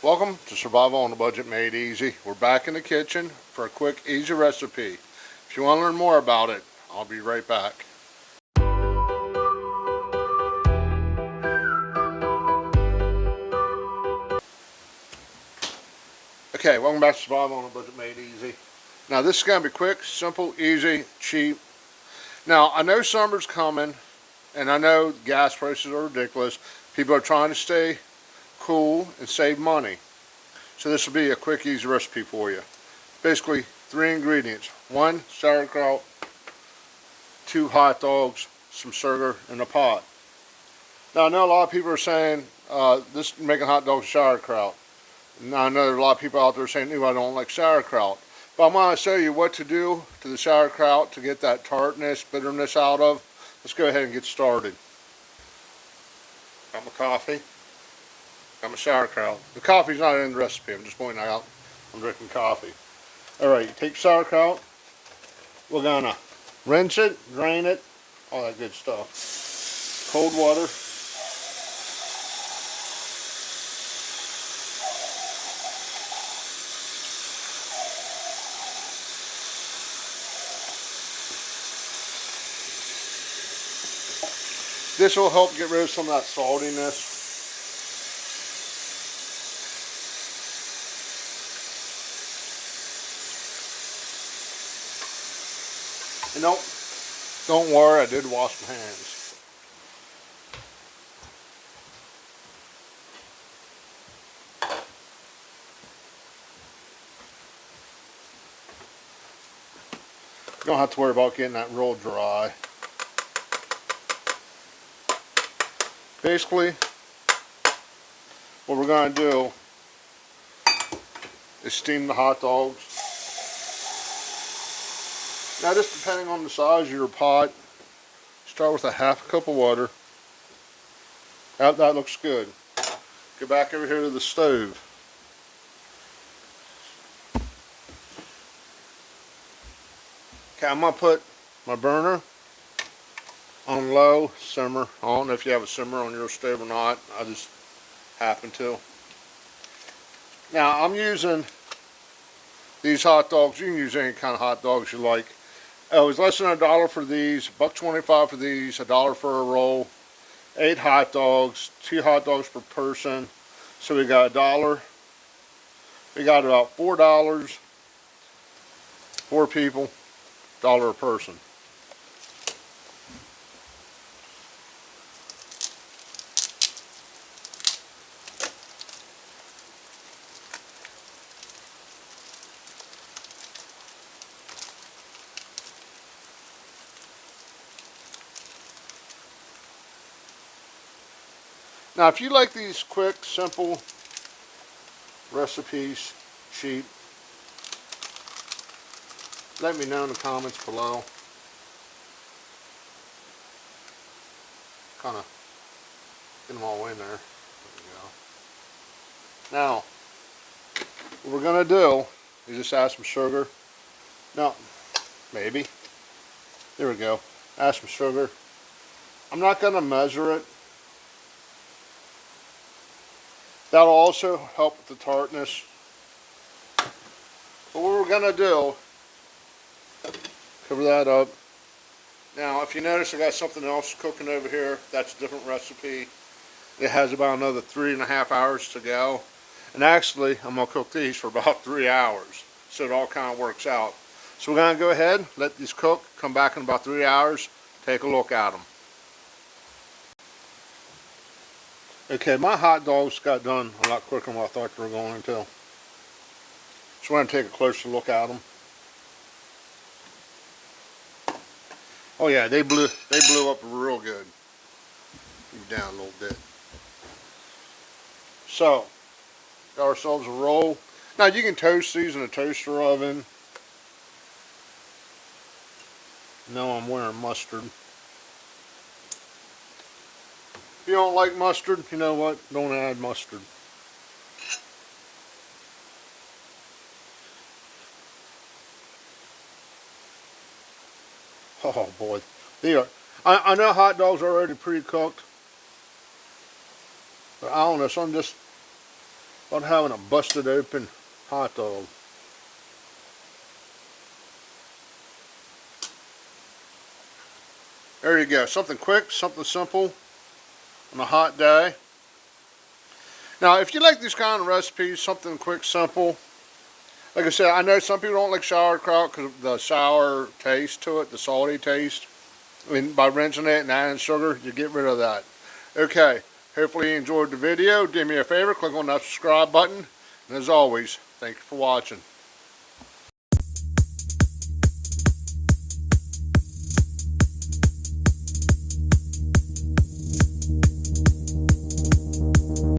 Welcome to Survival on a Budget Made Easy. We're back in the kitchen for a quick, easy recipe. If you want to learn more about it, I'll be right back. Okay, welcome back to Survival on a Budget Made Easy. Now this is going to be quick, simple, easy, cheap. Now I know summer's coming and I know gas prices are ridiculous. People are trying to stay cool and save money. So this will be a quick, easy recipe for you. Basically, 3 ingredients. 1 sauerkraut, 2 hot dogs, some sugar in a pot. Now I know a lot of people are saying this is making hot dogs with sauerkraut. Now I know there are a lot of people out there saying, "Ooh, I don't like sauerkraut." But I'm going to show you what to do to the sauerkraut to get that tartness, bitterness out of. Let's go ahead and get started. Got my coffee. Got my sauerkraut. The coffee's not in the recipe. I'm just pointing out I'm drinking coffee. Alright, you take sauerkraut. We're going to rinse it, drain it, all that good stuff. Cold water. This will help get rid of some of that saltiness. And don't worry, I did wash my hands. You don't have to worry about getting that real dry. Basically, what we're going to do is steam the hot dogs. Now, just depending on the size of your pot, start with a half a cup of water. That looks good. Go back over here to the stove. Okay, I'm going to put my burner on low simmer. I don't know if you have a simmer on your stove or not. I just happen to. Now I'm using these hot dogs. You can use any kind of hot dogs you like. It was less than $1 for these, $1.25 for these, $1 for a roll. 8 hot dogs, 2 hot dogs per person. So we got $1. We got about $4, 4 people, $1 a person. Now, if you like these quick, simple recipes, cheap, let me know in the comments below. Kind of get them all in there. There we go. Now, what we're going to do is just add some sugar. No, maybe. There we go. Add some sugar. I'm not going to measure it. That'll also help with the tartness. But what we're going to do, cover that up. Now, if you notice, I got something else cooking over here. That's a different recipe. It has about another 3.5 hours to go. And actually, I'm going to cook these for about 3 hours. So it all kind of works out. So we're going to go ahead, let these cook, come back in about 3 hours, take a look at them. Okay, my hot dogs got done a lot quicker than what I thought they were going to. So we're going to take a closer look at them. Oh yeah, they blew up real good. Move down a little bit. So, got ourselves a roll. Now you can toast these in a toaster oven. No, I'm wearing mustard. If you don't like mustard, you know what? Don't add mustard. Oh boy, they are. I know hot dogs are already pre-cooked, but I don't know. Some just about having a busted open hot dog. There you go. Something quick, something simple on a hot day. Now, if you like these kind of recipes, something quick, simple, like I said, I know some people don't like sauerkraut because of the sour taste to it, the salty taste. I mean, by rinsing it and adding sugar, you get rid of that. Okay, hopefully you enjoyed the video. Do me a favor, click on that subscribe button. And as always, thank you for watching.